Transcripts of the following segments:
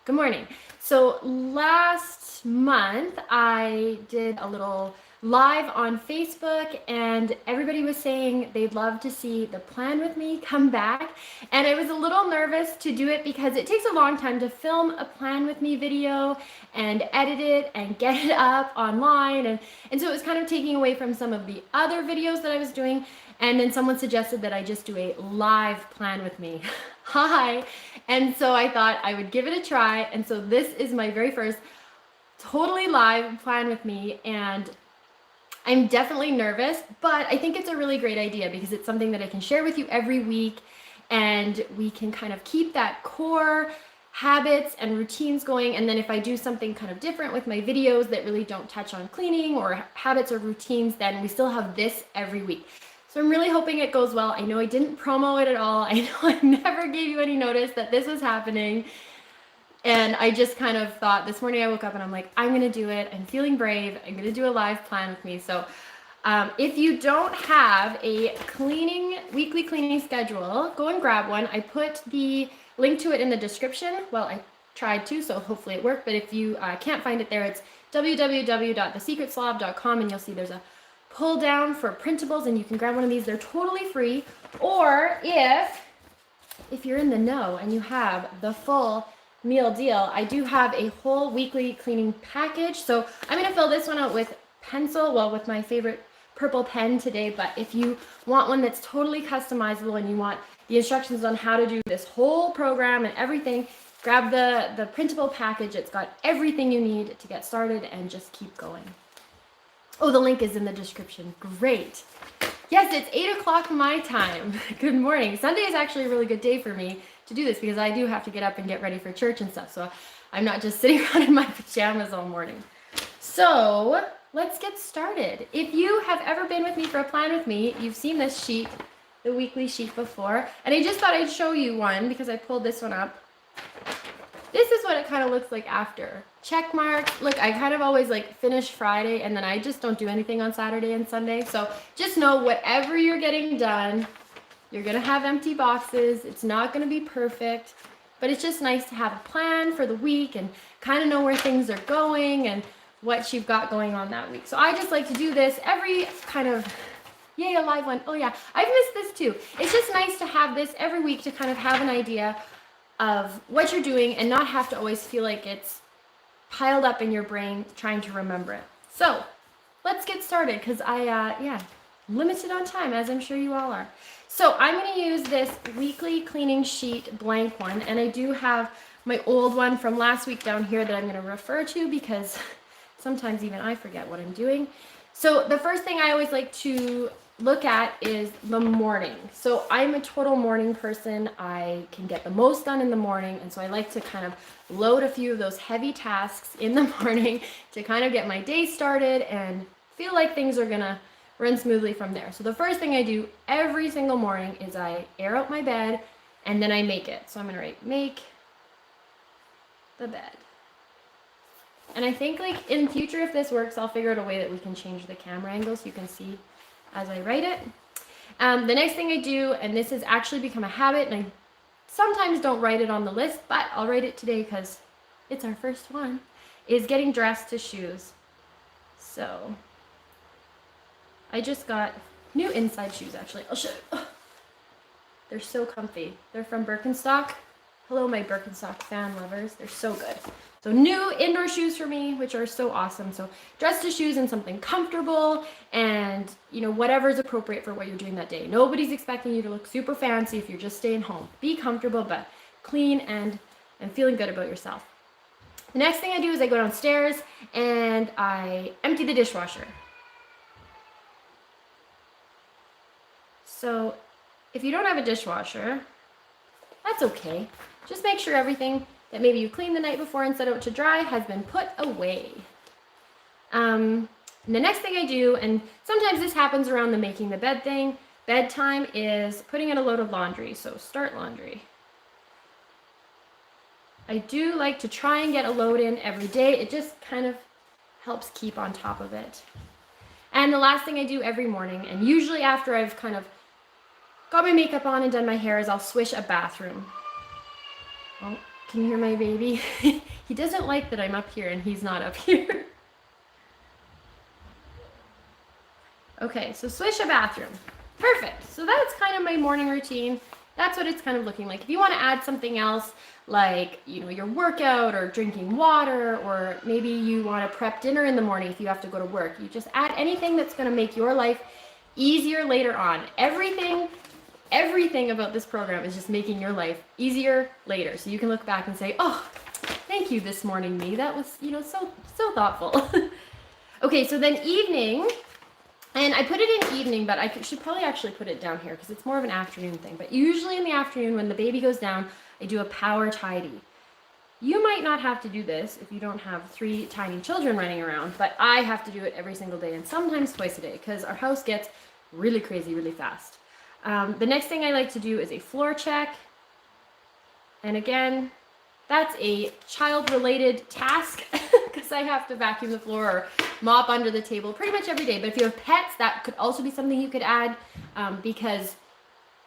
Good morning. So last month I did a little live on Facebook and everybody was saying they'd love to see the plan with me come back. And I was a little nervous to do it because it takes a long time to film a plan with me video and edit it and get it up online. And so it was kind of taking away from some of the other videos that I was doing. And then someone suggested that I just do a live plan with me. Hi. And so I thought I would give it a try. And so this is my very first totally live plan with me. And I'm definitely nervous, but I think it's a really great idea because it's something that I can share with you every week. And we can kind of keep that core habits and routines going. And then if I do something kind of different with my videos that really don't touch on cleaning or habits or routines, then we still have this every week. So I'm really hoping it goes well. I know I didn't promo it at all. I know I never gave you any notice that this was happening. And I just kind of thought this morning I woke up and I'm like, I'm gonna do it. I'm feeling brave. I'm gonna do a live plan with me. So if you don't have a weekly cleaning schedule, go and grab one. I put the link to it in the description. Well, I tried to, so hopefully it worked. But if you can't find it there, it's www.thesecretslob.com and you'll see there's a pull down for printables and you can grab one of these. They're totally free. Or if you're in the know and you have the full meal deal, I do have a whole weekly cleaning package. So I'm going to fill this one out with pencil, well, with my favorite purple pen today. But if you want one that's totally customizable and you want the instructions on how to do this whole program and everything, grab the printable package. It's got everything you need to get started and just keep going. Oh, the link is in the description. Great. Yes, it's 8 o'clock my time. Good morning. Sunday is actually a really good day for me to do this because I do have to get up and get ready for church and stuff. So I'm not just sitting around in my pajamas all morning. So let's get started. If you have ever been with me for a plan with me, you've seen this sheet, the weekly sheet before. And I just thought I'd show you one because I pulled this one up. This is what it kind of looks like after. Check mark. Look, I kind of always like finish Friday and then I just don't do anything on Saturday and Sunday. So just know whatever you're getting done, you're going to have empty boxes. It's not going to be perfect, but it's just nice to have a plan for the week and kind of know where things are going and what you've got going on that week. So I just like to do this every kind of, yay, a live one. Oh yeah, I've missed this too. It's just nice to have this every week to kind of have an idea of what you're doing and not have to always feel like it's piled up in your brain trying to remember it. So let's get started because limited on time, as I'm sure you all are. So I'm going to use this weekly cleaning sheet blank one, and I do have my old one from last week down here that I'm going to refer to because sometimes even I forget what I'm doing. So the first thing I always like to look at is the morning. So I'm a total morning person. I can get the most done in the morning, and so I like to kind of load a few of those heavy tasks in the morning to kind of get my day started and feel like things are gonna run smoothly from there. So the first thing I do every single morning is I air out my bed and then I make it. So I'm gonna write make the bed. And I think like in future, if this works, I'll figure out a way that we can change the camera angle so you can see as I write it. The next thing I do, and this has actually become a habit, and I sometimes don't write it on the list, but I'll write it today because it's our first one, is getting dressed to shoes. So I just got new inside shoes actually. I'll show you. Oh, they're so comfy. They're from Birkenstock. Hello, my Birkenstock fan lovers. They're so good. So new indoor shoes for me, which are so awesome. So dress to shoes in something comfortable and, you know, whatever's appropriate for what you're doing that day. Nobody's expecting you to look super fancy if you're just staying home. Be comfortable, but clean and feeling good about yourself. The next thing I do is I go downstairs and I empty the dishwasher. So if you don't have a dishwasher, that's okay. Just make sure everything that maybe you cleaned the night before and set out to dry has been put away. And the next thing I do, and sometimes this happens around the making the bed thing, bedtime, is putting in a load of laundry. So start laundry. I do like to try and get a load in every day. It just kind of helps keep on top of it. And the last thing I do every morning, and usually after I've kind of got my makeup on and done my hair, is I'll swish a bathroom. Oh, Can you hear my baby? He doesn't like that I'm up here and he's not up here. Okay, so swish a bathroom. Perfect. So that's kind of my morning routine. That's what it's kind of looking like. If you want to add something else, like, you know, your workout or drinking water, or maybe you want to prep dinner in the morning if you have to go to work, you just add anything that's going to make your life easier later on. Everything about this program is just making your life easier later. So you can look back and say, oh, thank you this morning, me. That was, you know, so thoughtful. Okay, so then evening. And I put it in evening, but I should probably actually put it down here because it's more of an afternoon thing. But usually in the afternoon when the baby goes down, I do a power tidy. You might not have to do this if you don't have 3 tiny children running around, but I have to do it every single day and sometimes twice a day because our house gets really crazy really fast. The next thing I like to do is a floor check. And again, that's a child-related task because I have to vacuum the floor or mop under the table pretty much every day. But if you have pets, that could also be something you could add because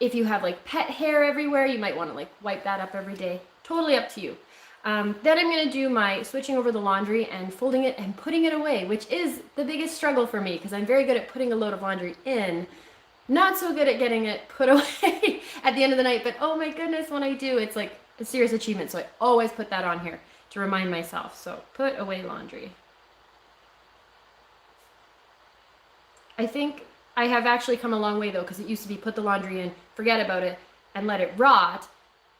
if you have like pet hair everywhere, you might want to like wipe that up every day. Totally up to you. Then I'm going to do my switching over the laundry and folding it and putting it away, which is the biggest struggle for me because I'm very good at putting a load of laundry in. Not so good at getting it put away at the end of the night, but oh my goodness, when I do, it's like a serious achievement. So I always put that on here to remind myself. So put away laundry. I think I have actually come a long way though, because it used to be put the laundry in, forget about it, and let it rot.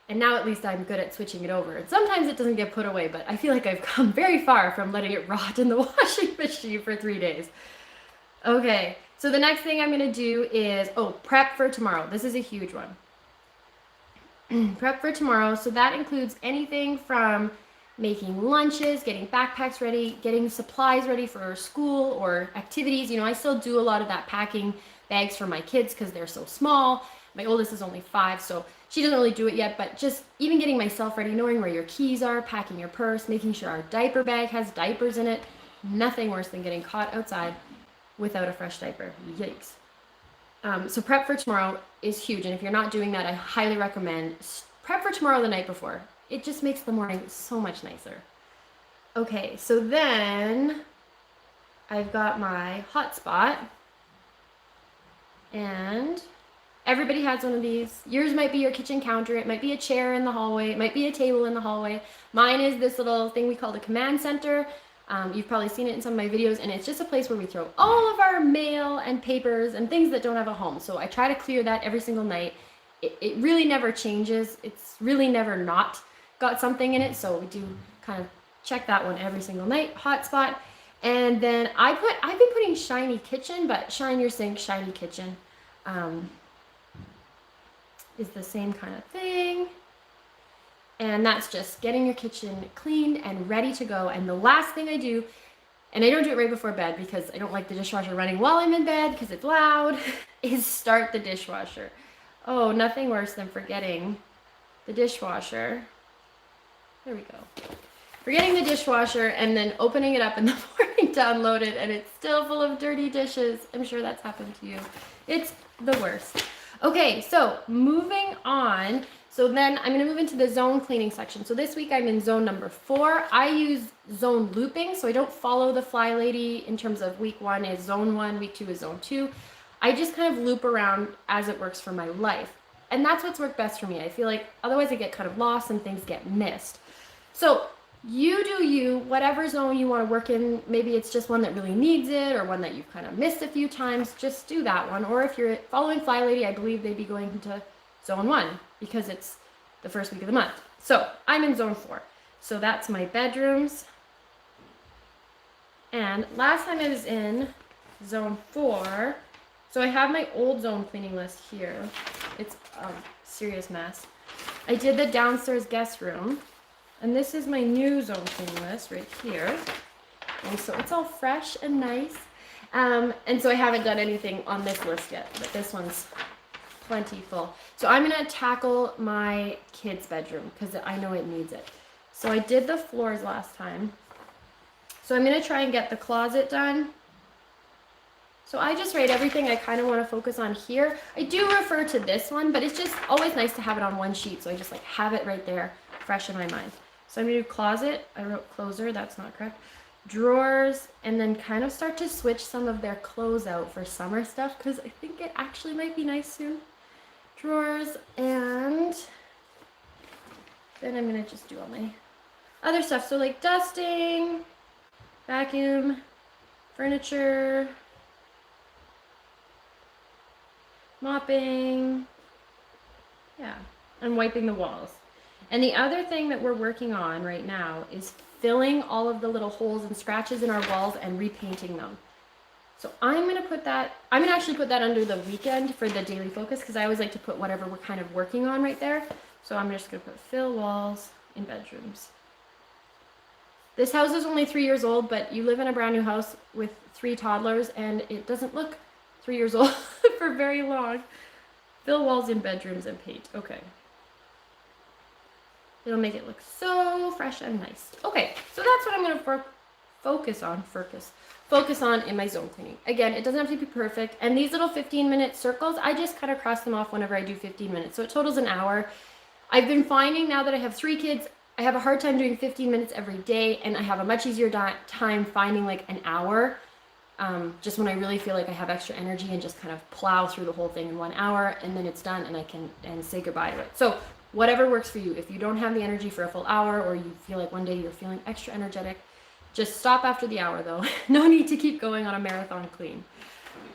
And now at least I'm good at switching it over. And sometimes it doesn't get put away, but I feel like I've come very far from letting it rot in the washing machine for 3 days. Okay, so the next thing I'm gonna do is, prep for tomorrow. This is a huge one. Prep for tomorrow. So that includes anything from making lunches, getting backpacks ready, getting supplies ready for school or activities. You know, I still do a lot of that packing bags for my kids because they're so small. My oldest is only 5, so she doesn't really do it yet, but just even getting myself ready, knowing where your keys are, packing your purse, making sure our diaper bag has diapers in it. Nothing worse than getting caught outside without a fresh diaper. Yikes. So prep for tomorrow is huge, and if you're not doing that, I highly recommend prep for tomorrow the night before. It just makes the morning so much nicer. Okay, so then I've got my hotspot, and everybody has one of these. Yours might be your kitchen counter, it might be a chair in the hallway, it might be a table in the hallway. Mine is this little thing we call the command center. You've probably seen it in some of my videos, and it's just a place where we throw all of our mail and papers and things that don't have a home. So I try to clear that every single night. It really never changes. It's really never not got something in it. So we do kind of check that one every single night. Hotspot. And then I've been putting shiny kitchen, but shine your sink, shiny kitchen is the same kind of thing. And that's just getting your kitchen cleaned and ready to go. And the last thing I do, and I don't do it right before bed because I don't like the dishwasher running while I'm in bed because it's loud, is start the dishwasher. Oh, nothing worse than forgetting the dishwasher. There we go. Forgetting the dishwasher and then opening it up in the morning to unload it and it's still full of dirty dishes. I'm sure that's happened to you. It's the worst. Okay, so moving on. So then I'm going to move into the zone cleaning section. So this week I'm in zone number 4. I use zone looping, so I don't follow the Fly Lady in terms of week 1 is zone 1, week 2 is zone 2. I just kind of loop around as it works for my life. And that's what's worked best for me. I feel like otherwise I get kind of lost and things get missed. So you do you, whatever zone you want to work in. Maybe it's just one that really needs it or one that you've kind of missed a few times. Just do that one. Or if you're following Fly Lady, I believe they'd be going into zone 1 because it's the first week of the month. So I'm in zone 4. So that's my bedrooms. And last time I was in zone 4, so I have my old zone cleaning list here. It's a serious mess. I did the downstairs guest room. And this is my new zone cleaning list right here. And so it's all fresh and nice. And so I haven't done anything on this list yet, but this one's plenty full. So I'm gonna tackle my kids' bedroom because I know it needs it. So I did the floors last time. So I'm gonna try and get the closet done. So I just write everything I kind of want to focus on here. I do refer to this one, but it's just always nice to have it on one sheet. So I just like have it right there fresh in my mind. So I'm gonna do closet. I wrote closer, that's not correct. Drawers, and then kind of start to switch some of their clothes out for summer stuff because I think it actually might be nice soon. Drawers, and then I'm gonna just do all my other stuff. So like dusting, vacuum, furniture, mopping, yeah, and wiping the walls. And the other thing that we're working on right now is filling all of the little holes and scratches in our walls and repainting them. So I'm gonna actually put that under the weekend for the daily focus because I always like to put whatever we're kind of working on right there. So I'm just gonna put fill walls in bedrooms. This house is only 3 years old, but you live in a brand new house with 3 toddlers and it doesn't look 3 years old for very long. Fill walls in bedrooms and paint. Okay. It'll make it look so fresh and nice. Okay, so that's what I'm gonna focus on in my zone cleaning. Again, it doesn't have to be perfect. And these little 15-minute circles, I just kind of cross them off whenever I do 15 minutes. So it totals an hour. I've been finding now that I have 3 kids, I have a hard time doing 15 minutes every day, and I have a much easier time finding like an hour, just when I really feel like I have extra energy and just kind of plow through the whole thing in 1 hour, and then it's done and I can say goodbye to it. So whatever works for you. If you don't have the energy for a full hour, or you feel like one day you're feeling extra energetic, just stop after the hour though. No need to keep going on a marathon clean.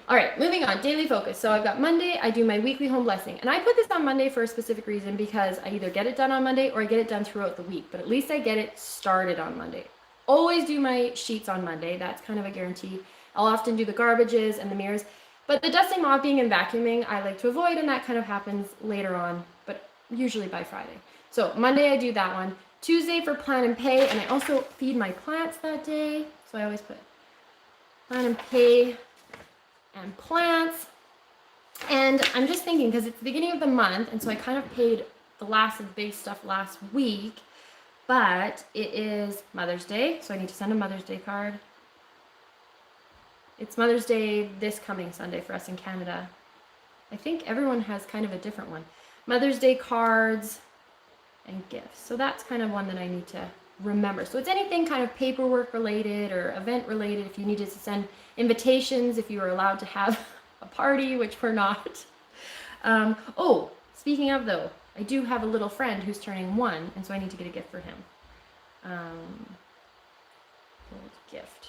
All right, moving on, daily focus. So I've got Monday, I do my weekly home blessing. And I put this on Monday for a specific reason because I either get it done on Monday or I get it done throughout the week, but at least I get it started on Monday. Always do my sheets on Monday. That's kind of a guarantee. I'll often do the garbages and the mirrors, but the dusting, mopping, and vacuuming I like to avoid, and that kind of happens later on, but usually by Friday. So Monday I do that one. Tuesday for plan and pay, and I also feed my plants that day. So I always put plan and pay and plants. And I'm just thinking, because it's the beginning of the month, and so I kind of paid the last of the big stuff last week, but it is Mother's Day, so I need to send a Mother's Day card. It's Mother's Day this coming Sunday for us in Canada. I think everyone has kind of a different one. Mother's Day cards and gifts. So that's kind of one that I need to remember. So it's anything kind of paperwork related or event related. If you needed to send invitations, if you were allowed to have a party, which we're not. Oh, speaking of though, I do have a little friend who's turning 1, and so I need to get a gift for him. Gift.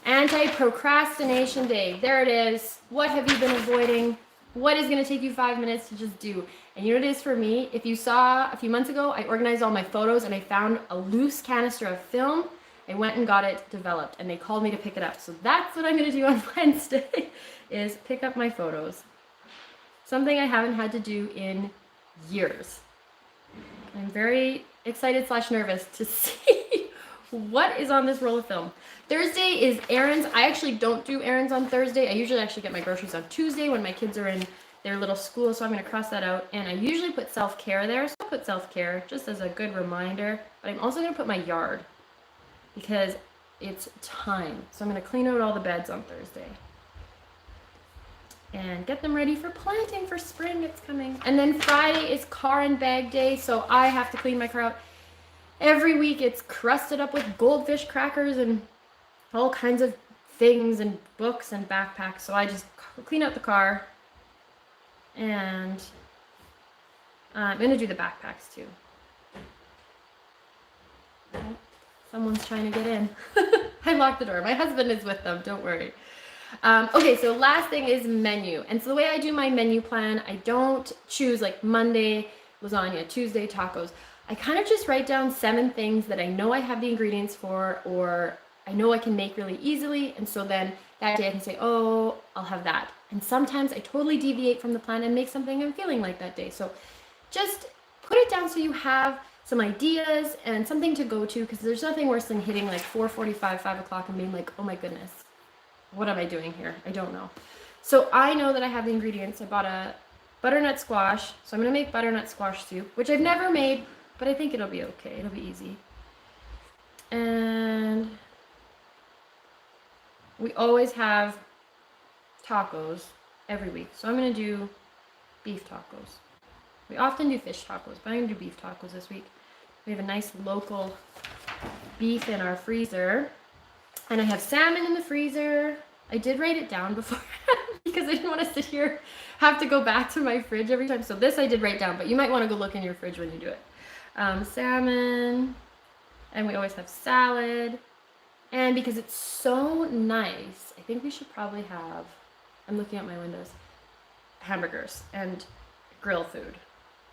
Anti-procrastination day. There it is. What have you been avoiding? What is going to take you 5 minutes to just do? And you know what it is for me? If you saw a few months ago, I organized all my photos and I found a loose canister of film. I went and got it developed and they called me to pick it up. So that's what I'm going to do on Wednesday is pick up my photos. Something I haven't had to do in years. I'm very excited / nervous to see what is on this roll of film. Thursday is errands. I actually don't do errands on Thursday. I usually actually get my groceries on Tuesday when my kids are in their little school, so I'm going to cross that out. And I usually put self-care there, so I'll put self-care just as a good reminder. But I'm also going to put my yard because it's time. So I'm going to clean out all the beds on Thursday and get them ready for planting for spring. It's coming. And then Friday is car and bag day, so I have to clean my car out. Every week it's crusted up with goldfish crackers and all kinds of things and books and backpacks. So I just clean out the car, and I'm going to do the backpacks too. Oh, someone's trying to get in. I locked the door. My husband is with them. Don't worry. Okay, so last thing is menu. And so the way I do my menu plan, I don't choose like Monday lasagna, Tuesday tacos. I kind of just write down 7 things that I know I have the ingredients for, or I know I can make really easily. And so then that day I can say, oh, I'll have that. And sometimes I totally deviate from the plan and make something I'm feeling like that day. So just put it down so you have some ideas and something to go to, because there's nothing worse than hitting like 4:45, 5 o'clock and being like, oh my goodness, what am I doing here? I don't know. So I know that I have the ingredients. I bought a butternut squash. So I'm going to make butternut squash soup, which I've never made, but I think it'll be okay. It'll be easy. And we always have tacos every week. So I'm going to do beef tacos. We often do fish tacos, but I'm gonna do beef tacos this week. We have a nice local beef in our freezer. And I have salmon in the freezer. I did write it down before because I didn't want to sit here, have to go back to my fridge every time. So this I did write down, but you might want to go look in your fridge when you do it. Salmon, and we always have salad. And because it's so nice, I think we should probably have, I'm looking at my windows, hamburgers and grill food.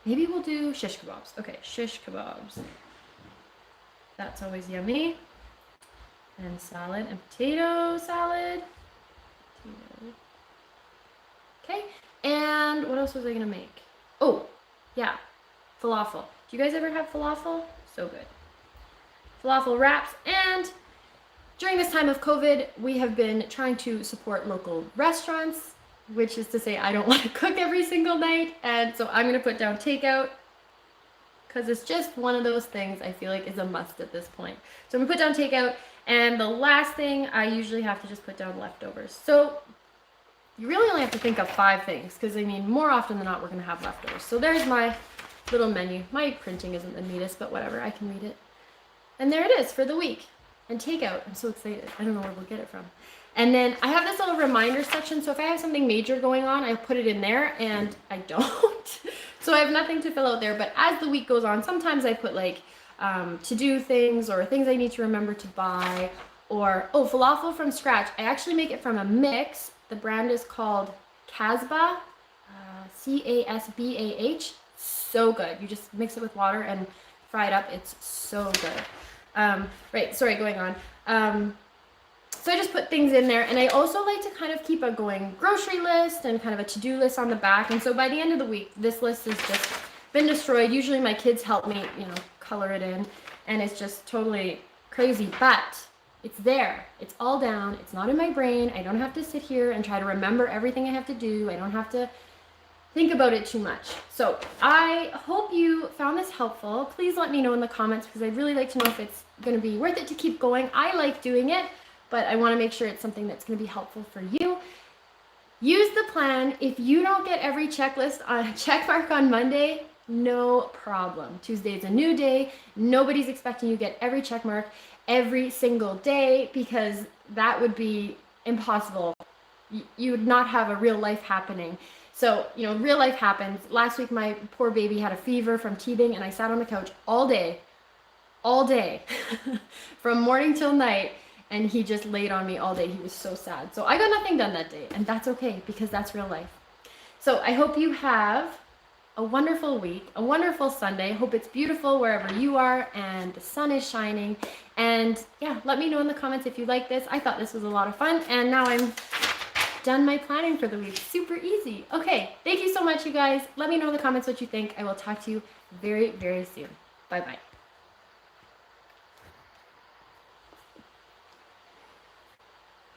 Maybe we'll do shish kebabs. Okay, shish kebabs. That's always yummy. And salad and potato salad. Okay, and what else was I gonna make? Oh, yeah, falafel. Do you guys ever have falafel? So good. Falafel wraps. And during this time of COVID, we have been trying to support local restaurants, which is to say I don't want to cook every single night. And so I'm gonna put down takeout because it's just one of those things I feel like is a must at this point. So I'm gonna put down takeout. And the last thing, I usually have to just put down leftovers. So you really only have to think of 5 things because I mean, more often than not, we're gonna have leftovers. So there's my little menu. My printing isn't the neatest, but whatever, I can read it. And there it is for the week. And takeout, I'm so excited. I don't know where we'll get it from. And then I have this little reminder section. So if I have something major going on, I put it in there and I don't. So I have nothing to fill out there. But as the week goes on, sometimes I put like, to do things or things I need to remember to buy, or falafel from scratch. I actually make it from a mix. The brand is called Casbah, Casbah. So good. You just mix it with water and fry it up. It's so good. Right, sorry, going on. So I just put things in there, and I also like to kind of keep a going grocery list and kind of a to-do list on the back. And so by the end of the week, this list has just been destroyed. Usually my kids help me, color it in, and it's just totally crazy, but it's there. It's all down. It's not in my brain. I don't have to sit here and try to remember everything I have to do. I don't have to think about it too much. So I hope you found this helpful. Please let me know in the comments because I'd really like to know if it's going to be worth it to keep going. I like doing it, but I want to make sure it's something that's going to be helpful for you. Use the plan. If you don't get every checklist on check mark on Monday, no problem. Tuesday is a new day. Nobody's expecting you to get every check mark every single day because that would be impossible. You would not have a real life happening. So, real life happens. Last week, my poor baby had a fever from teething, and I sat on the couch all day, from morning till night, and he just laid on me all day. He was so sad. So I got nothing done that day, and that's okay because that's real life. So I hope you have a wonderful week, a wonderful Sunday. Hope it's beautiful wherever you are and the sun is shining. And yeah, let me know in the comments if you like this. I thought this was a lot of fun, and now I'm done my planning for the week. Super easy. Okay, thank you so much, you guys. Let me know in the comments what you think. I will talk to you very, very soon. Bye-bye.